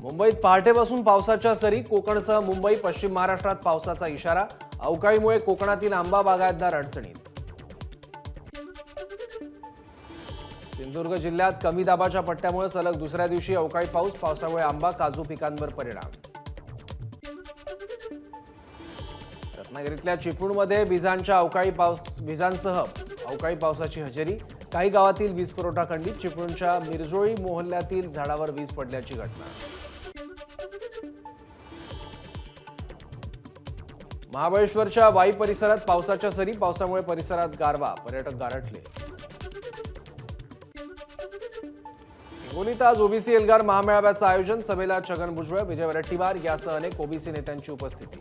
मुंबईत पहाटेपासून पावसाच्या सरी, कोकणसह मुंबई पश्चिम महाराष्ट्रात पावसाचा इशारा, अवकाळीमुळे कोकणातील आंबा बागायतदार अडचणीत। सिंधुदुर्ग जिल्ह्यात कमी दाबाच्या पट्ट्यामुळे सलग दुसऱ्या दिवशी अवकाळी पाऊस, पावसामुळे आंबा काजू पिकांवर परिणाम। रत्नागिरीतल्या चिपळूणमध्ये विजांसह अवकाळी पावसाची हजेरी, काही गावातील वीज पुरवठा खंडित, चिपळूणच्या मिरजोळी मोहल्ल्यातील झाडावर वीज पडल्याची घटना। महाबळेश्वरच्या वाई परिसरात पावसाच्या सरी, पावसामुळे परिसरात गारवा, पर्यटक गारठले। हिंगोलीत आज ओबीसी एल्गार महामेळाव्याचं आयोजन, सभेला छगन भुजबळ, विजय वडेट्टीवार यासह अनेक ओबीसी नेत्यांची उपस्थिती।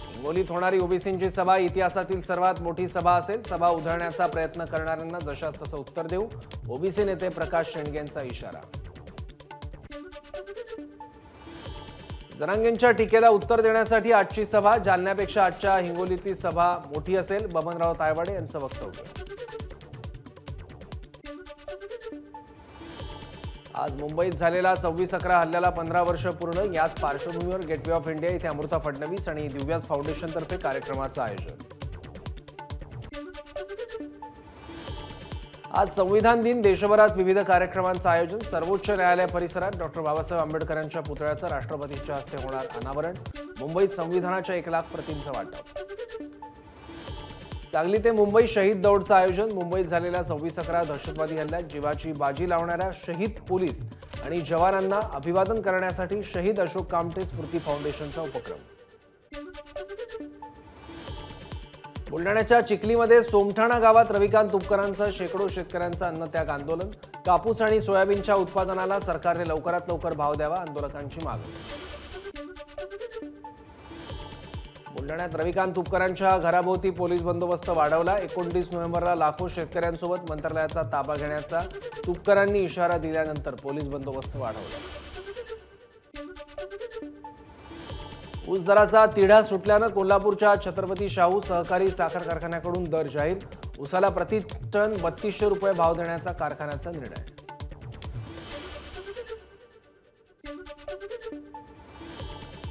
हिंगोलीत होणारी ओबीसींची सभा इतिहासातील सर्वात मोठी सभा असेल, सभा उधळण्याचा प्रयत्न करणाऱ्यांना जशास तसं उत्तर देऊ, ओबीसी नेते प्रकाश शेंडगेंचा इशारा। जरांगेंच्या टीकेला उत्तर देण्यासाठी आजची सभा, जालन्यापेक्षा आजच्या हिंगोलीतली सभा मोठी असेल, बबनराव तायवाडे यांचं वक्तव्य। आज मुंबईत झालेला 26/11 हल्ल्याला 15 वर्ष पूर्ण, याच पार्श्वभूमीवर गेटवे ऑफ इंडिया इथे अमृता फडणवीस आणि दिव्यास फाउंडेशनतर्फे कार्यक्रमाचं आयोजन। आज संविधान दिन, देशभरात विविध कार्यक्रमांचं आयोजन, सर्वोच्च न्यायालय परिसरात डॉक्टर बाबासाहेब आंबेडकरांच्या पुतळ्याचं राष्ट्रपतींच्या हस्ते होणार अनावरण, मुंबईत संविधानाच्या 1 लाख प्रतींचं वाटप। सांगली ते मुंबई शहीद दौडचं आयोजन, मुंबईत झालेल्या 26/11 दहशतवादी हल्ल्यात जीवाची बाजी लावणाऱ्या शहीद पोलीस आणि जवानांना अभिवादन करण्यासाठी शहीद अशोक कामटे स्मृती फाउंडेशनचा उपक्रम। बुलढाण्याच्या चिखलीमध्ये सोमठाणा गावात रविकांत तुपकरांसह शेकडो शेतकऱ्यांचं अन्नत्याग आंदोलन, कापूस आणि सोयाबीनच्या उत्पादनाला सरकारने लवकरात लवकर भाव द्यावा, आंदोलकांची मागणी। बुलढाण्यात रविकांत तुपकरांच्या घराभोवती पोलीस बंदोबस्त वाढवला, 29 नोव्हेंबरला लाखो शेतकऱ्यांसोबत मंत्रालयाचा ताबा घेण्याचा तुपकरांनी इशारा दिल्यानंतर पोलीस बंदोबस्त वाढवला। ऊस दराचा तिढा सुटल्यानं कोल्हापूरच्या छत्रपती शाहू सहकारी साखर कारखान्याकडून दर जाहीर, ऊसाला प्रति टन 3200 रुपये भाव देण्याचा कारखान्याचा निर्णय।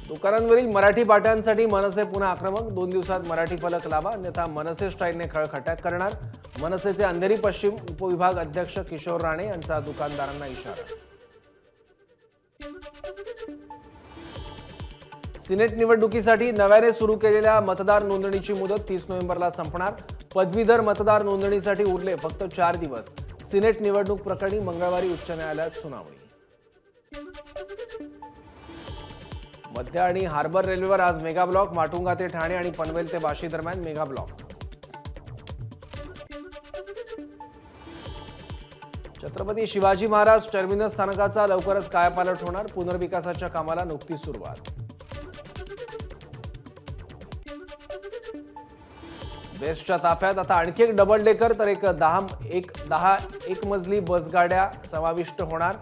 दुकानांवरील मराठी पाट्यांसाठी मनसे पुन्हा आक्रमक, 2 दिवसात मराठी फलक लावा, अन्यथा मनसे स्टाईलने खळखटाक करणार, मनसेचे अंधेरी पश्चिम उपविभाग अध्यक्ष किशोर राणे यांचा दुकानदारांना इशारा। सिनेट निवडणुकीसाठी नव्याने सुरू केलेल्या मतदार नोंदणीची मुदत 30 नोव्हेंबरला संपणार, पदवीधर मतदार नोंदणीसाठी उरले फक्त 4 दिवस, सिनेट निवडणूक प्रकरणी मंगळवारी उच्च न्यायालयात सुनावणी। मध्य आणि हार्बर रेल्वेवर आज मेगा ब्लॉक, माटुंगा ते ठाणे आणि पनवेल ते वाशी दरम्यान mega block. Chhatrapati Shivaji Maharaj terminus स्थानकाचा लवकरच कायापालट होणार, पुनर्विकासाच्या कामाला नुकतीच सुरुवात। बेस्टच्या ताफ्यात आता आणखी एक डबल डेकर तर एक 10 मजली बसगाड्या समाविष्ट होणार,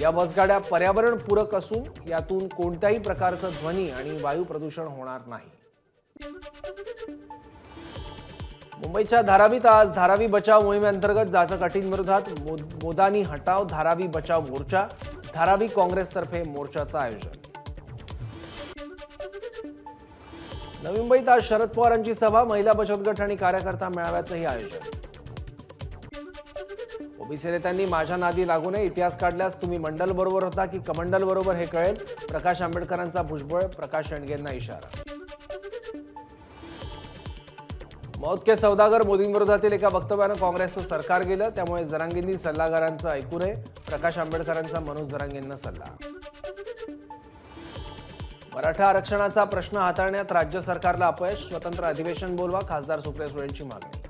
या बसगाड्या पर्यावरण पूरक असून यातून कोणत्याही प्रकारचं ध्वनी आणि वायू प्रदूषण होणार नाही। मुंबईच्या धारावीत आज धारावी बचाव मोहिमेअंतर्गत जाचकाठींविरोधात मोदानी हटाव धारावी बचाव मोर्चा, धारावी काँग्रेसतर्फे मोर्चाचं आयोजन। नवी मुंबईत आज शरद पवारांची सभा, महिला बचत गट आणि कार्यकर्ता मेळाव्याचंही आयोजन। ओबीसी नेत्यांनी माझ्या नादी लागू नये, इतिहास काढल्यास तुम्ही मंडल बरोबर होता की कमंडल बरोबर हे कळेल, प्रकाश आंबेडकरांचा भुजबळ, प्रकाश शेंडगेंना इशारा। मौत के सौदागर मोदींविरोधातील एका वक्तव्यानं काँग्रेसचं सरकार गेलं, त्यामुळे जरांगेंनी सल्लागारांचं ऐकू नये, प्रकाश आंबेडकरांचा मनोज जरांगेंना सल्ला। मराठा आरक्षणाचा प्रश्न हाताळण्यात राज्य सरकारला अपयश, स्वतंत्र अधिवेशन बोलवा, खासदार सुप्रिया सुळेंची मागणी।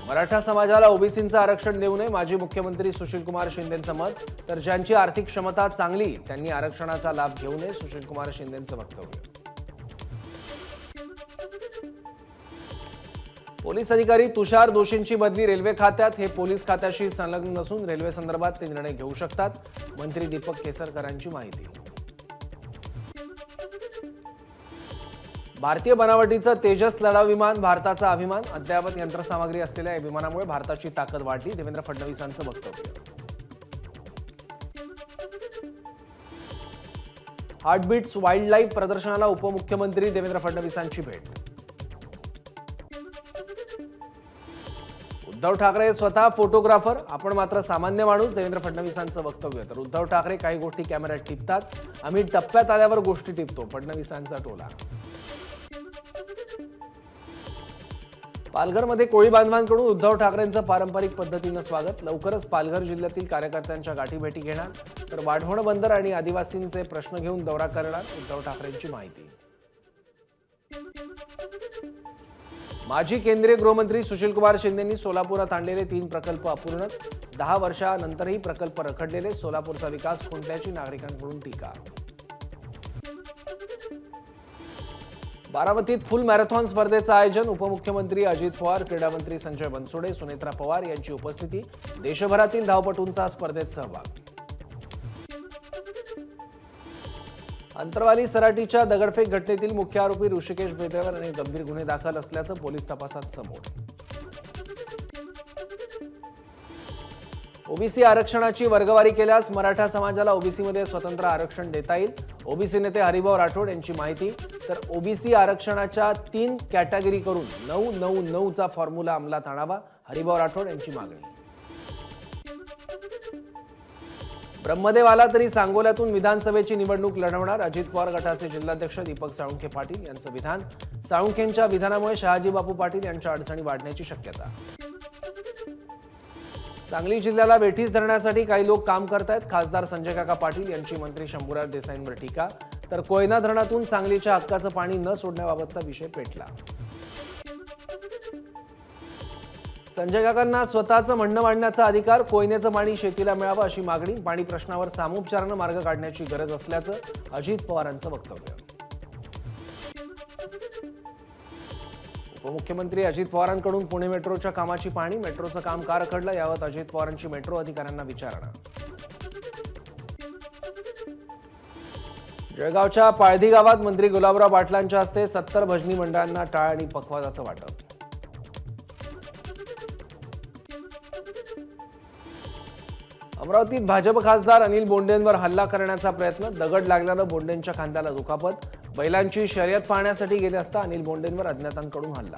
मराठा समाजाला ओबीसींचं आरक्षण देऊ नये, माजी मुख्यमंत्री सुशीलकुमार शिंदेंचं मत, तर ज्यांची आर्थिक क्षमता चांगली त्यांनी आरक्षणाचा लाभ घेऊ नये, सुशीलकुमार शिंदेंचं वक्तव्य। पोलीस अधिकारी तुषार दोशींची बदली रेल्वे खात्यात, हे पोलीस खात्याशी संलग्न नसून रेल्वे संदर्भात ते निर्णय घेऊ शकतात, मंत्री दीपक केसरकरांची माहिती। भारतीय बनावटीचं तेजस लढाऊ विमान भारताचा अभिमान. अद्ययावत यंत्रसामग्री असलेल्या या विमानामुळे भारताची ताकद वाढली. देवेंद्र फडणवीसांचं वक्तव्य. हार्टबीट्स वाईल्ड लाईफ प्रदर्शनाला उपमुख्यमंत्री देवेंद्र फडणवीसांची भेट. उद्धव ठाकरे स्वतः फोटोग्राफर, आपण मात्र सामान्य माणूस. देवेंद्र फडणवीसांचं वक्तव्य. तर उद्धव ठाकरे काही गोष्टी कॅमेऱ्यात टिपतात, आम्ही टप्प्यात आल्यावर गोष्टी टिपतो, फडणवीसांचा टोला. पालघरमध्ये कोळी बांधवांकडून उद्धव ठाकरेंचं पारंपरिक पद्धतीनं स्वागत. लवकरच पालघर जिल्ह्यातील कार्यकर्त्यांच्या गाठीभेटी घेणार. तर वाढवण बंदर आणि आदिवासींचे प्रश्न घेऊन दौरा करणार, उद्धव ठाकरेंची माहिती. माजी केंद्रीय गृहमंत्री सुशीलकुमार शिंदेंनी सोलापुरात आणलेले 3 प्रकल्प अपूर्ण. 10 वर्षानंतरही प्रकल्प रखडलेले. सोलापूरचा विकास खुंटल्याची नागरिकांकडून टीका. बारामतीत फुल मॅरेथॉन स्पर्धेचं आयोजन. उपमुख्यमंत्री अजित पवार, क्रीडा मंत्री संजय बनसोडे, सुनेत्रा पवार यांची उपस्थिती. देशभरातील धावपटूंचा स्पर्धेत सहभाग. अंतरवाली सराटीच्या दगडफेक घटनेतील मुख्य आरोपी ऋषिकेश बेद्रेवर आणि गंभीर गुन्हे दाखल असल्याचं पोलीस तपासात समोर. ओबीसी आरक्षणाची वर्गवारी केल्यास मराठा समाजाला ओबीसीमध्ये स्वतंत्र आरक्षण देता येईल. ओबीसी नेते हरिभाऊ राठोड यांची माहिती. तर ओबीसी आरक्षणाच्या 3 कॅटेगरी करून 9-9-9 चा फॉर्म्युला अंमलात आणावा, हरिभाऊ राठोड यांची मागणी. ब्रह्मदेव आला तरी सांगोल्यातून विधानसभेची निवडणूक लढवणार. अजित पवार गटाचे जिल्हाध्यक्ष दीपक साळुंखे पाटील यांचं विधान. साळुंखेंच्या विधानामुळे शहाजी बापू पाटील यांच्या अडचणी वाढण्याची शक्यता. सांगली जिल्ह्याला वेठीस धरण्यासाठी काही लोक काम करतायत. खासदार संजय काका पाटील यांची मंत्री शंभूराज देसाईंवर टीका. तर कोयना धरणातून सांगलीच्या हक्काचं पाणी न सोडण्याबाबतचा विषय पेटला. संजय काकांना स्वतःचं म्हणणं मांडण्याचा अधिकार. कोयनेचं पाणी शेतीला मिळावं अशी मागणी. पाणी प्रश्नावर सामोपचारानं मार्ग काढण्याची गरज असल्याचं अजित पवारांचं वक्तव्य. उपमुख्यमंत्री अजित पवारांकडून पुणे मेट्रोच्या कामाची पाहणी. मेट्रोचं काम का रखडलं याबाबत अजित पवारांची मेट्रो अधिकाऱ्यांना विचारणा. जळगावच्या पाळधी गावात मंत्री गुलाबराव पाटलांच्या हस्ते 70 भजनी मंडळांना टाळ आणि पखवाजाचं वाटप. अमरावतीत भाजप खासदार अनिल बोंडेंवर हल्ला करण्याचा प्रयत्न. दगड लागल्यानं बोंडेंच्या खांद्याला दुखापत. बैलांची शर्यत पाहण्यासाठी गेले असता अनिल बोंडेंवर अज्ञातांकडून हल्ला.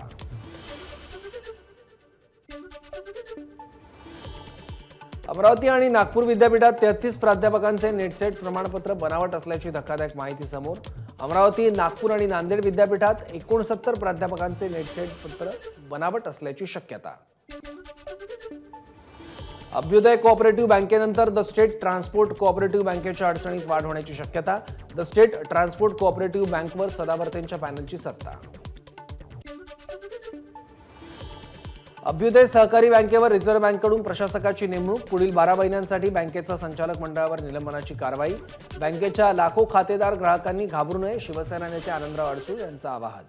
अमरावती आणि नागपूर विद्यापीठात 33 प्राध्यापकांचे नेटसेट प्रमाणपत्र बनावट असल्याची धक्कादायक माहिती समोर. अमरावती, नागपूर आणि नांदेड विद्यापीठात 69 प्राध्यापकांचे नेटसेट पत्र बनावट असल्याची शक्यता. अभ्युदय कोऑपरेटिव्ह बँकेनंतर द स्टेट ट्रान्सपोर्ट कोऑपरेटिव्ह बँकेच्या अडचणीत वाढ होण्याची शक्यता. द स्टेट ट्रान्सपोर्ट कोऑपरेटिव्ह बँकवर सदावर्तेंच्या पॅनलची सत्ता. अभ्युदय सहकारी बँकेवर रिझर्व्ह बँकेकडून प्रशासकाची नेमणूक. पुढील 12 महिन्यांसाठी बँकेचा संचालक मंडळावर निलंबनाची कारवाई. बँकेच्या लाखो खातेदार ग्राहकांनी घाबरू नये, शिवसेना नेते आनंदराव अडसूळ यांचं आवाहन.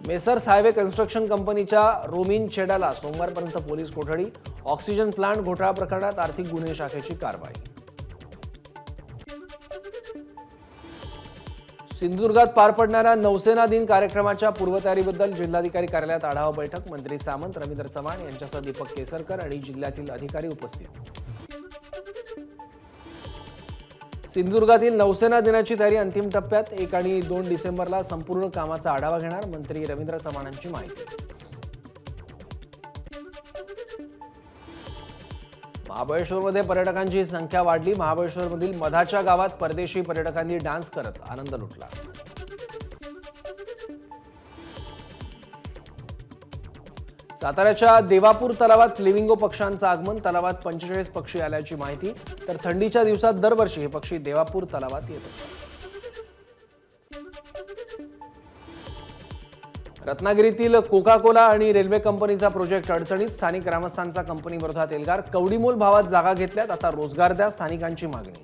मेसर्स हायवे कन्स्ट्रक्शन कंपनीच्या रोमिन छेडाला सोमवारपर्यंत पोलीस कोठडी. ऑक्सिजन प्लांट घोटाळा प्रकरणात आर्थिक गुन्हे शाखेची कारवाई. सिंधुदुर्गात पार पडणाऱ्या नौसेना दिन कार्यक्रमाच्या पूर्वतयारीबद्दल जिल्हाधिकारी कार्यालयात आढावा बैठक. मंत्री सामंत, रवींद्र चव्हाण यांच्यासह दीपक केसरकर आणि जिल्ह्यातील अधिकारी उपस्थित. सिंधुदुर्गातील नौसेना दिनाची तयारी अंतिम टप्प्यात. 1 आणि 2 डिसेंबरला संपूर्ण कामाचा आढावा घेणार. मंत्री रवींद्र चव्हाणांची माहिती. महाबळेश्वरमध्ये पर्यटकांची संख्या वाढली. महाबळेश्वरमधील मधाच्या गावात परदेशी पर्यटकांनी डान्स करत आनंद लुटला. साताऱ्याच्या देवापूर तलावात फ्लेमिंगो पक्ष्यांचं आगमन. तलावात 45 पक्षी आल्याची माहिती. तर थंडीच्या दिवसात दरवर्षी हे पक्षी देवापूर तलावात येत असतात. रत्नागिरीतील कोका कोला आणि रेल्वे कंपनीचा प्रोजेक्ट अडचणीत. स्थानिक ग्रामस्थांचा कंपनीविरोधात एल्गार. कवडीमोल भावात जागा घेतल्यात, आता रोजगार द्या, स्थानिकांची मागणी.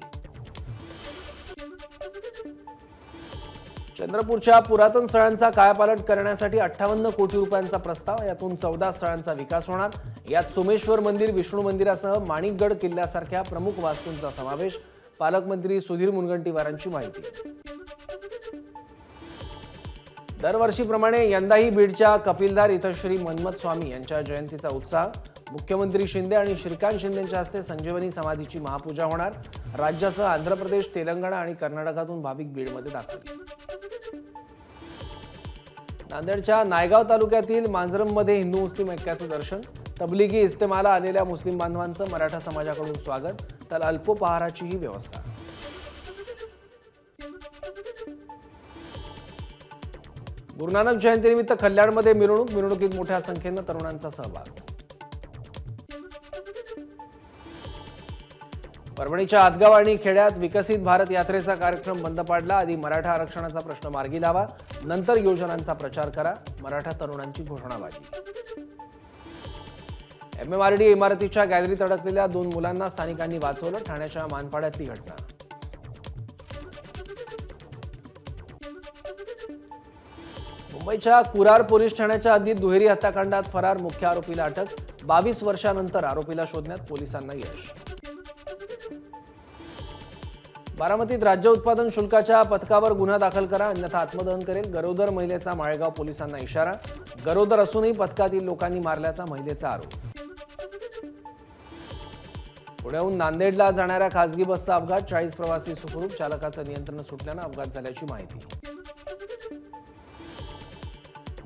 चंद्रपूरच्या पुरातन स्थळांचा कायापालट करण्यासाठी 58 कोटी रुपयांचा प्रस्ताव. यातून 14 स्थळांचा विकास होणार. यात सोमेश्वर मंदिर, विष्णू मंदिरासह माणिकगड किल्ल्यासारख्या प्रमुख वास्तूंचा समावेश. पालकमंत्री सुधीर मुनगंटीवारांची माहिती. दरवर्षीप्रमाणे यंदाही बीडच्या कपिलधार इथं श्री मन्मथ स्वामी यांच्या जयंतीचा उत्साह। मुख्यमंत्री शिंदे आणि श्रीकांत शिंदेंच्या हस्ते संजीवनी समाधीची महापूजा होणार। राज्यासह आंध्र प्रदेश, तेलंगणा आणि कर्नाटकातून भाविक बीडमध्ये दाखल। नांदेडच्या नायगाव तालुक्यातील मांजरममध्ये हिंदू मुस्लिम ऐक्याचं दर्शन। तबलिगी इस्तेमाला आलेल्या मुस्लिम बांधवांचं मराठा समाजाकडून स्वागत, तर अल्पोपहाराचीही व्यवस्था। गुरु नानक जयंतीनिमित्त कल्याणमध्ये मिरवणुकीत मोठ्या संख्येनं तरुणांचा सहभाग। परभणीच्या आदगाव आणि खेड्यात विकसित भारत यात्रेचा कार्यक्रम बंद पाडला। आधी मराठा आरक्षणाचा प्रश्न मार्गी लावा, नंतर योजनांचा प्रचार करा, मराठा तरुणांची घोषणाबाजी। MMRD इमारतीच्या गॅलरीत अडकलेल्या 2 मुलांना स्थानिकांनी वाचवलं। ठाण्याच्या मानपाड्यातली घटना। मुंबईच्या कुरार पोलीस ठाण्याच्या हद्दीत दुहेरी हत्याकांडात फरार मुख्य आरोपीला अटक। 22 वर्षांनंतर आरोपीला शोधण्यात पोलिसांना यश। बारामतीत राज्य उत्पादन शुल्काच्या पथकावर गुन्हा दाखल करा, अन्यथा आत्मदहन करेल। गरोदर महिलेचा माळेगाव पोलिसांना इशारा। गरोदर असूनही पथकातील लोकांनी मारल्याचा महिलेचा आरोप। पुण्याहून नांदेडला जाणाऱ्या खासगी बसचा अपघात। 40 प्रवासी सुखरूप, चालकाचं नियंत्रण सुटल्यानं अपघात झाल्याची माहिती।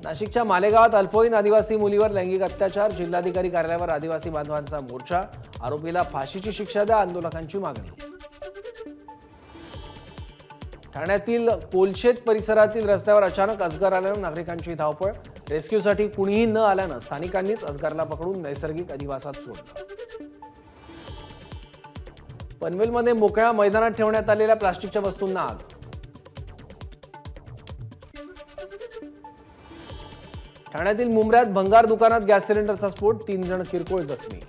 नाशिकच्या मालेगावात अल्पवयीन आदिवासी मुलीवर लैंगिक अत्याचार। जिल्हाधिकारी कार्यालयावर आदिवासी बांधवांचा मोर्चा। आरोपीला फाशीची शिक्षा द्या, आंदोलकांची मागणी। ठाण्यातील कोलशेत परिसरातील रस्त्यावर अचानक अजगर आल्यानं नागरिकांची धावपळ। रेस्क्यूसाठी कुणीही न आल्यानं स्थानिकांनीच अजगरला पकडून नैसर्गिक अधिवासात सोडलं। पनवेलमध्ये मोकळ्या मैदानात ठेवण्यात आलेल्या प्लास्टिकच्या वस्तूंना आग। ठाण्यातील मुंब्र्यात भंगार दुकानात गॅस सिलेंडरचा स्फोट। 3 जण किरकोळ जखमी।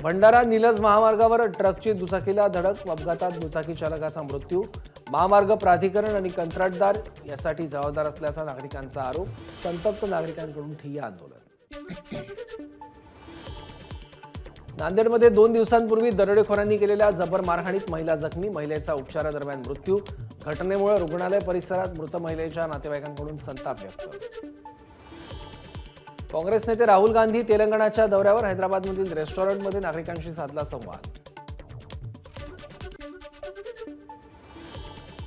भंडारा निलज महामार्गावर ट्रकची दुचाकीला धडक। अपघातात दुचाकी चालकाचा मृत्यू। महामार्ग प्राधिकरण आणि कंत्राटदार यासाठी जबाबदार असल्याचा नागरिकांचा आरोप। संतप्त नागरिकांकडून ठिय्या आंदोलन। नांदेडमध्ये 2 दिवसांपूर्वी दरोडेखोरांनी केलेल्या जबर मारहाणीत महिला जखमी। महिलेचा उपचारादरम्यान मृत्यू। घटनेमुळे रुग्णालय परिसरात मृत महिलेच्या नातेवाईकांकडून संताप व्यक्त। काँग्रेस नेते राहुल गांधी तेलंगणाच्या दौऱ्यावर। हैदराबादमधील रेस्टॉरंटमध्ये नागरिकांशी साधला संवाद।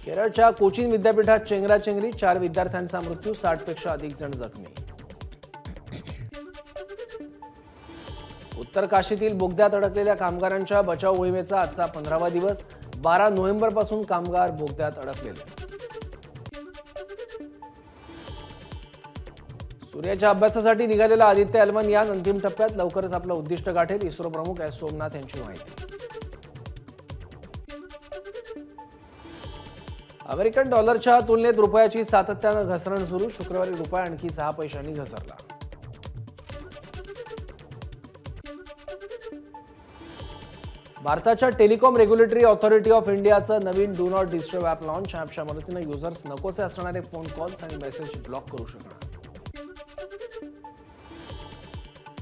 केरळच्या कोचीन विद्यापीठात चेंगराचेंगरी। 4 विद्यार्थ्यांचा मृत्यू, 60 पेक्षा अधिक जण जखमी। उत्तर काशीतील बोगद्यात अडकलेल्या कामगारांच्या बचाव मोहिमेचा आजचा 15वा दिवस। 12 नोव्हेंबरपासून कामगार बोगद्यात अडकलेले। सूर्याच्या अभ्यासासाठी निघालेला आदित्य एल1 यान अंतिम टप्प्यात। लवकरच आपलं उद्दिष्ट गाठेल, इस्रो प्रमुख एस सोमनाथ यांची माहिती। अमेरिकन डॉलरच्या तुलनेत रुपयाची सातत्यानं घसरण सुरू। शुक्रवारी रुपया आणखी 6 पैशांनी घसरला। भारताच्या टेलिकॉम रेग्युलेटरी ऑथॉरिटी ऑफ इंडियाचं नवीन do not disturb app launch. ॲपच्या मदतीने युजर्स नकोसे असणारे फोन कॉल्स आणि मेसेज ब्लॉक करू शकणार।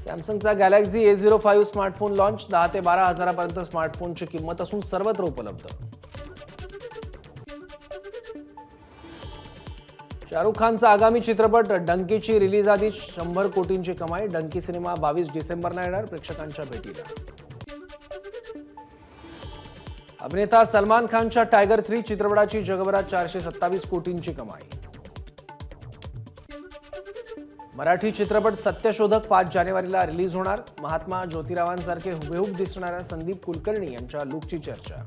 सॅमसंगचा गॅलेक्सी A05 स्मार्टफोन लॉन्च। 10 ते 12 हजारापर्यंत स्मार्टफोनची किंमत असून सर्वत्र उपलब्ध। शाहरुख खानचा आगामी चित्रपट डंकीची रिलीज आधी 100 कोटींची कमाई। डंकी सिनेमा 22 डिसेंबरला येणार प्रेक्षकांच्या भेटीला। अभिनेता सलमान खानच्या टायगर 3 चित्रपटाची जगभरात 427 कोटींची कमाई। मराठी चित्रपट सत्यशोधक 5 जानेवारीला रिलीज होणार। महात्मा ज्योतिरावांसारखे हुबेहूब दिसणाऱ्या संदीप कुलकर्णी यांच्या लुकची चर्चा।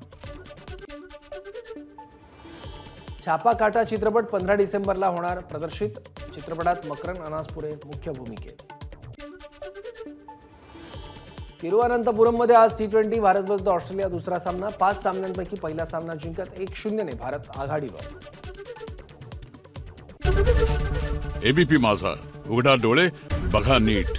छापा काटा चित्रपट 15 डिसेंबरला होणार प्रदर्शित। चित्रपटात मकरन अनासपुरे मुख्य भूमिकेत। तिरुवनंतपुरममध्ये आज T20 भारत विरुद्ध ऑस्ट्रेलिया दुसरा सामना। 5 सामन्यांपैकी पहिला सामना जिंकत 1-0 ने भारत आघाडीवर। एबीपी माझा, उघडा डोळे बघा नीट।